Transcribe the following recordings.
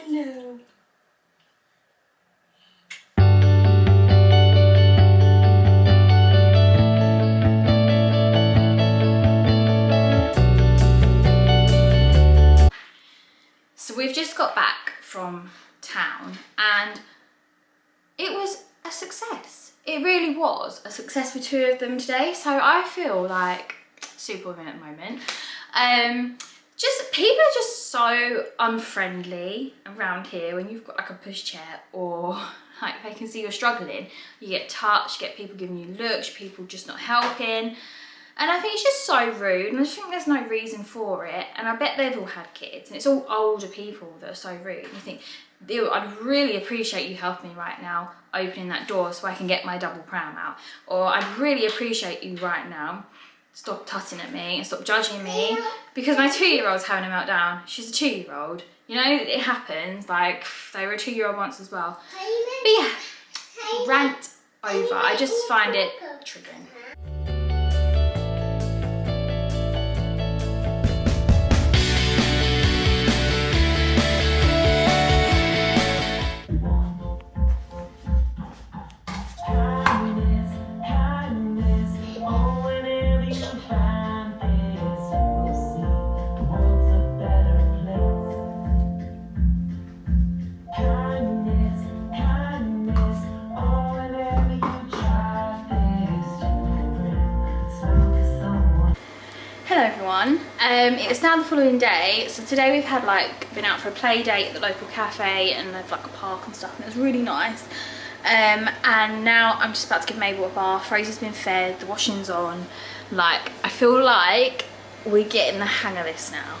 Hello. So we've just got back from town and it was a success. It really was a success for two of them today. So I feel like superwoman at the moment. Just people are just so unfriendly around here when you've got like a pushchair or like they can see you're struggling. You get touched, you get people giving you looks, people just not helping. And I think it's just so rude, and I just think there's no reason for it. And I bet they've all had kids, and it's all older people that are so rude. And you think, ew, I'd really appreciate you helping me right now, opening that door so I can get my double pram out. Or I'd really appreciate you right now, stop tutting at me and stop judging me, because my 2-year-old's having a meltdown. She's a 2-year-old. You know, it happens. Like, they were a 2-year-old once as well. But yeah, rant over. I just find it triggering. Hello everyone, it is now the following day. So today we've had been out for a play date at the local cafe and there's like a park and stuff, and it was really nice. And now I'm just about to give Mabel a bath. Fraser's been fed, the washing's on. Like, I feel like we're getting the hang of this now.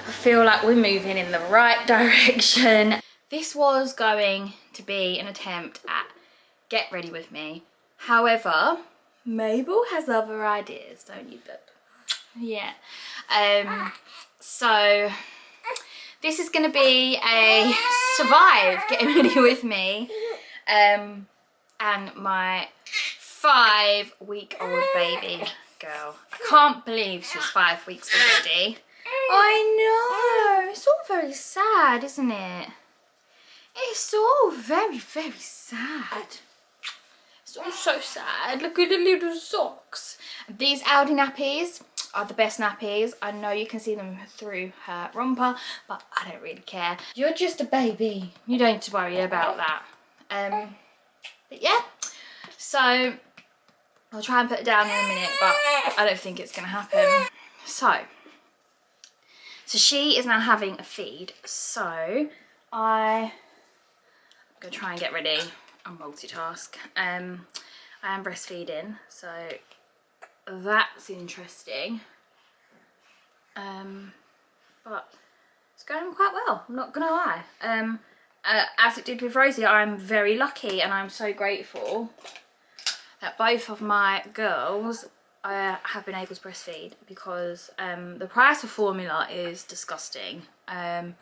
I feel like we're moving in the right direction. This was going to be an attempt at get ready with me. However, Mabel has other ideas, don't you, babe? Yeah. So this is gonna be a survive getting ready with me and my 5-week-old baby girl. I can't believe she's 5 weeks already. I know, it's all very sad, isn't it? It's all very, very sad. It's all so sad. Look at the little socks. These Aldi nappies are the best nappies. I know you can see them through her romper, but I don't really care. You're just a baby. You don't need to worry about that. But yeah, so I'll try and put it down in a minute, but I don't think it's gonna happen. So she is now having a feed. So I'm gonna try and get ready and multitask. I am breastfeeding, so that's interesting. But it's going quite well, I'm not gonna lie. As it did with Rosie, I'm very lucky and I'm so grateful that both of my girls have been able to breastfeed, because the price of formula is disgusting. I'm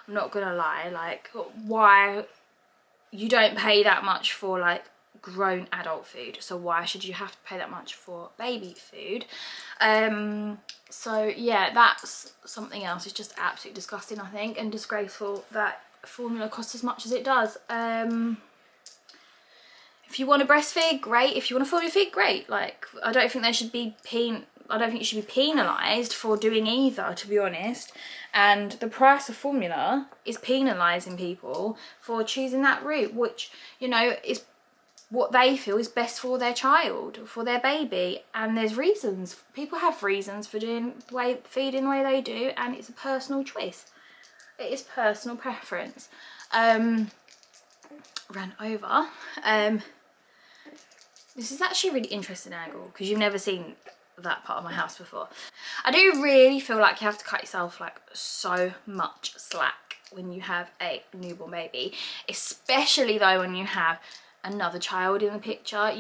not gonna lie, like, why you don't pay that much for like grown adult food, so why should you have to pay that much for baby food? So yeah, that's something else. It's just absolutely disgusting, I think, and disgraceful that formula costs as much as it does. If you want to breastfeed, great. If you want to formula feed, great. Like, I don't think they should be I don't think you should be penalised for doing either, to be honest. And the price of formula is penalising people for choosing that route, which, you know, is what they feel is best for their child, for their baby. And there's feeds. People have reasons for doing feeding the way they do, and it's a personal choice. It is personal preference. Ran over. This is actually a really interesting angle, because you've never seen that part of my house before. I do really feel like you have to cut yourself like so much slack when you have a newborn baby, especially though when you have another child in the picture.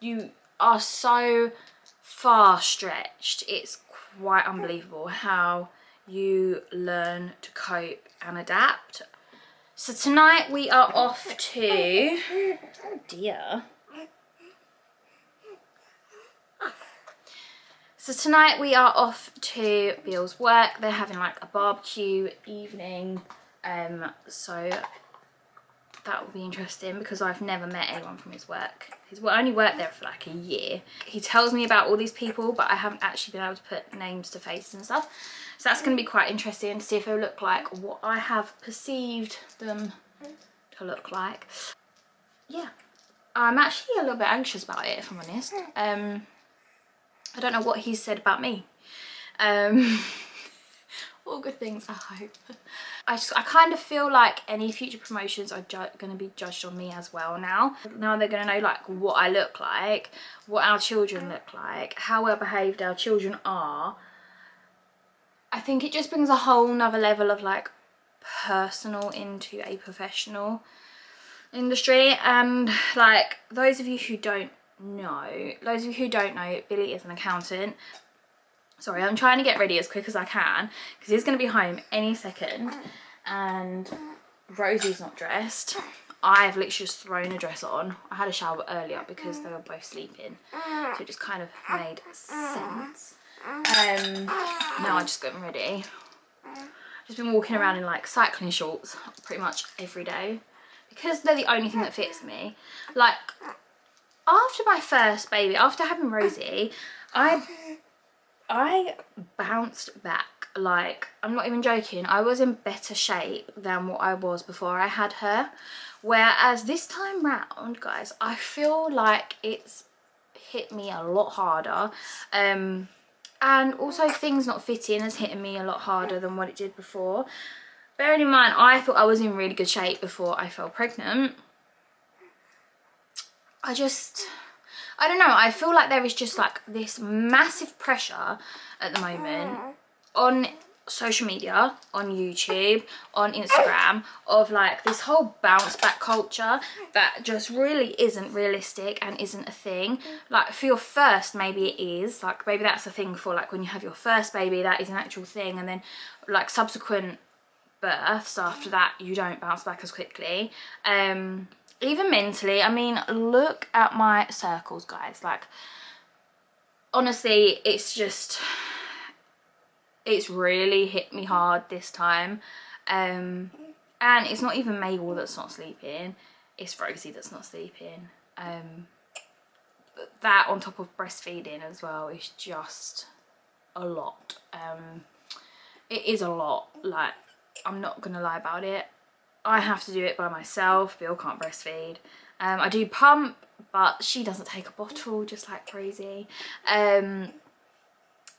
You are so far stretched. It's quite unbelievable how you learn to cope and adapt. So tonight we are off to, oh dear. So tonight we are off to Bill's work. They're having like a barbecue evening So that will be interesting because I've never met anyone from his work. He's only worked there for like a year. He tells me about all these people, but I haven't actually been able to put names to faces and stuff. So that's going to be quite interesting to see if they look like what I have perceived them to look like. Yeah, I'm actually a little bit anxious about it, if I'm honest. I don't know what he's said about me. All good things, I hope. I kind of feel like any future promotions are going to be judged on me as well now. Now they're going to know like what I look like, what our children look like, how well behaved our children are. I think it just brings a whole nother level of like personal into a professional industry. And like those of you who don't know, Billy is an accountant. Sorry, I'm trying to get ready as quick as I can because he's going to be home any second and Rosie's not dressed. I've literally just thrown a dress on. I had a shower earlier because they were both sleeping, so it just kind of made sense. Now I just got them ready. Just been walking around in like cycling shorts pretty much every day because they're the only thing that fits me. Like after my first baby, after having Rosie, I bounced back. Like, I'm not even joking, I was in better shape than what I was before I had her. Whereas this time round, guys, I feel like it's hit me a lot harder. And also things not fitting has hit me a lot harder than what it did before. Bearing in mind, I thought I was in really good shape before I fell pregnant. I don't know, I feel like there is just like this massive pressure at the moment on social media, on YouTube, on Instagram, of like this whole bounce back culture that just really isn't realistic and isn't a thing. Like for your first, maybe it is, like maybe that's a thing for like when you have your first baby, that is an actual thing, and then like subsequent births after that you don't bounce back as quickly. Even mentally, I mean, look at my circles, guys. Like, honestly, it's really hit me hard this time. And it's not even Mabel that's not sleeping, it's Rosie that's not sleeping. That on top of breastfeeding as well is just a lot. It is a lot, like, I'm not gonna lie about it. I have to do it by myself. Bill can't breastfeed. I do pump, but she doesn't take a bottle just like crazy. But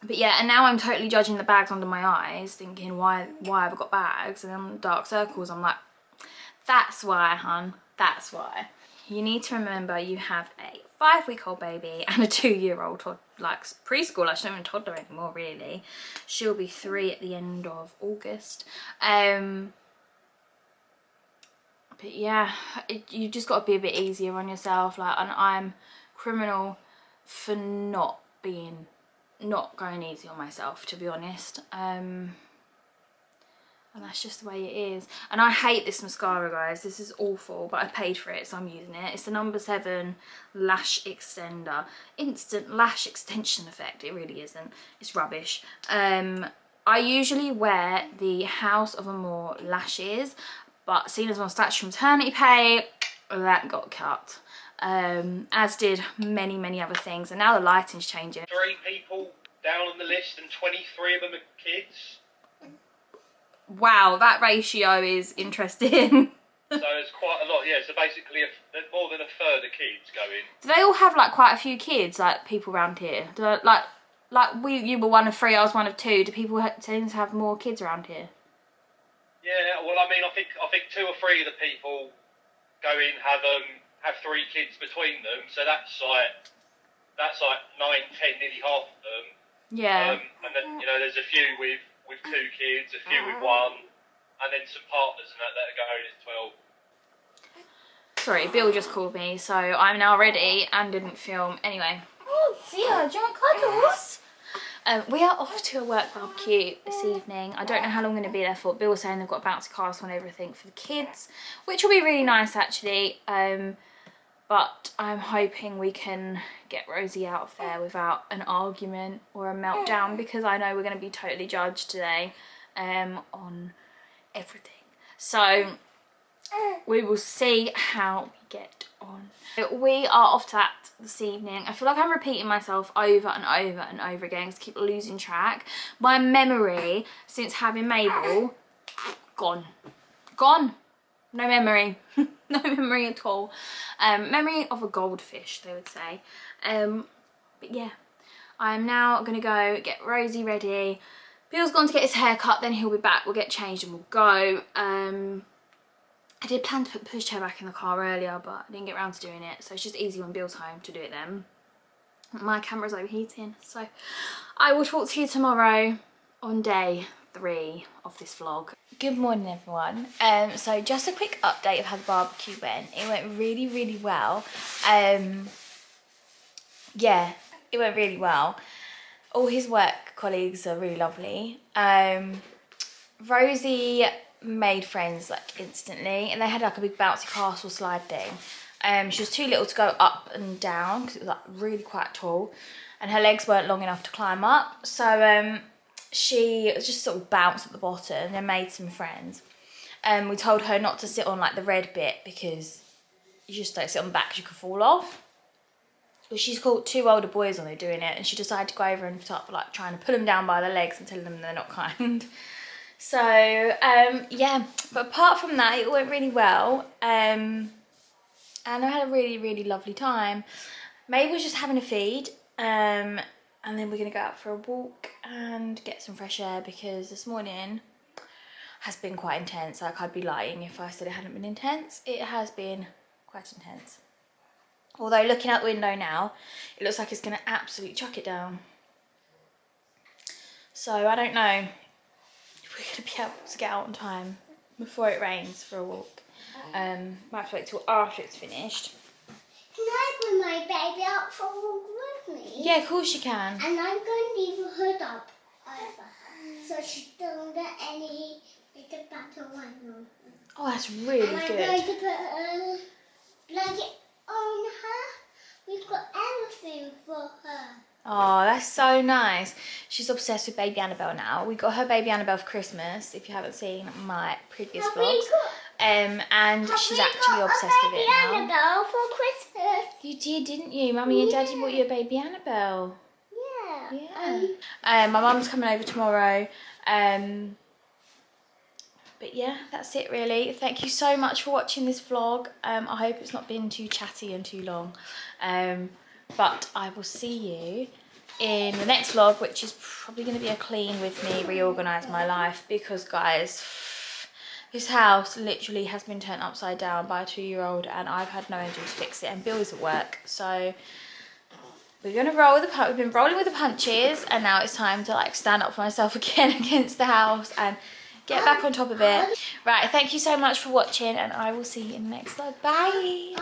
yeah, and now I'm totally judging the bags under my eyes, thinking why have I got bags? And then dark circles, I'm like, that's why, hun, that's why. You need to remember you have a 5-week-old baby and a 2-year-old, like preschool. She's not even a toddler anymore, really. She'll be 3 at the end of August. But yeah, you just got to be a bit easier on yourself. Like, and I'm criminal for not going easy on myself, to be honest. And that's just the way it is. And I hate this mascara, guys. This is awful, but I paid for it, so I'm using it. It's the No. 7 Lash Extender. Instant lash extension effect. It really isn't. It's rubbish. I usually wear the House of Amour lashes, but seeing as I'm on statutory maternity pay, that got cut. As did many other things. And now the lighting's changing. 3 people down on the list and 23 of them are kids. Wow, that ratio is interesting. So it's quite a lot, yeah. So basically, there's more than a third of kids going. Do they all have like quite a few kids, like people around here? You were one of 3, I was one of 2. Do people tend to have more kids around here? Yeah, well, I mean, I think 2 or 3 of the people go in have 3 kids between them, so that's like 9, 10, nearly half of them. Yeah. And then there's a few with 2 kids, a few with 1, and then some partners and that are going as 12. Sorry, Bill just called me, so I'm now ready and didn't film. Anyway. Oh dear, do you want cuddles? We are off to a work barbecue this evening. I don't know how long I'm going to be there for. Bill was saying they've got a bouncy castle and everything for the kids, which will be really nice actually. But I'm hoping we can get Rosie out of there without an argument or a meltdown, because I know we're going to be totally judged today on everything. So we will see how we get on. We are off to that this evening. I feel like I'm repeating myself over and over and over again because I keep losing track. My memory since having Mabel, gone. No memory. No memory at all. Memory of a goldfish, they would say. But yeah, I'm now gonna go get Rosie ready. Bill's gone to get his hair cut, then he'll be back. We'll get changed and we'll go. I did plan to put the pushchair back in the car earlier, but I didn't get around to doing it. So it's just easy when Bill's home to do it then. My camera's overheating, so I will talk to you tomorrow on day 3 of this vlog. Good morning, everyone. So just a quick update of how the barbecue went. It went really, really well. Yeah, it went really well. All his work colleagues are really lovely. Rosie made friends like instantly, and they had like a big bouncy castle slide thing. She was too little to go up and down because it was like really quite tall, and her legs weren't long enough to climb up. So she just sort of bounced at the bottom and made some friends. We told her not to sit on like the red bit because you just don't sit on the back because you could fall off. But she's caught 2 older boys on there doing it, and she decided to go over and start like trying to pull them down by the legs and tell them they're not kind. So yeah, but apart from that, it went really well. And I had a really, really lovely time. Maybe we're just having a feed, and then we're gonna go out for a walk and get some fresh air because this morning has been quite intense. Like, I'd be lying if I said it hadn't been intense. It has been quite intense. Although looking out the window now, it looks like it's gonna absolutely chuck it down. So I don't know if we're gonna be able to get out on time before it rains for a walk. Might have to wait till after it's finished. Can I bring my baby out for a walk with me? Yeah, of course you can. And I'm going to leave the hood up over her so she doesn't get any bigger battle on her. Oh, that's really and good. I'm going to put a blanket on her. We've got everything for her. Oh, that's so nice. She's obsessed with baby Annabelle now. We got her baby Annabelle for Christmas, if you haven't seen my previous vlogs. And she's actually obsessed with it now. Annabelle for Christmas. You did, didn't you? Mummy and Daddy bought you a baby Annabelle. Yeah. Yeah. My mum's coming over tomorrow. But yeah, that's it really. Thank you so much for watching this vlog. I hope it's not been too chatty and too long. But I will see you in the next vlog, which is probably going to be a clean with me, reorganise my life, because guys, this house literally has been turned upside down by a 2-year-old and I've had no energy to fix it, and Bill is at work. So we're going to roll with the we've been rolling with the punches, and now it's time to like stand up for myself again against the house and get back on top of it. Right, thank you so much for watching, and I will see you in the next vlog. Bye.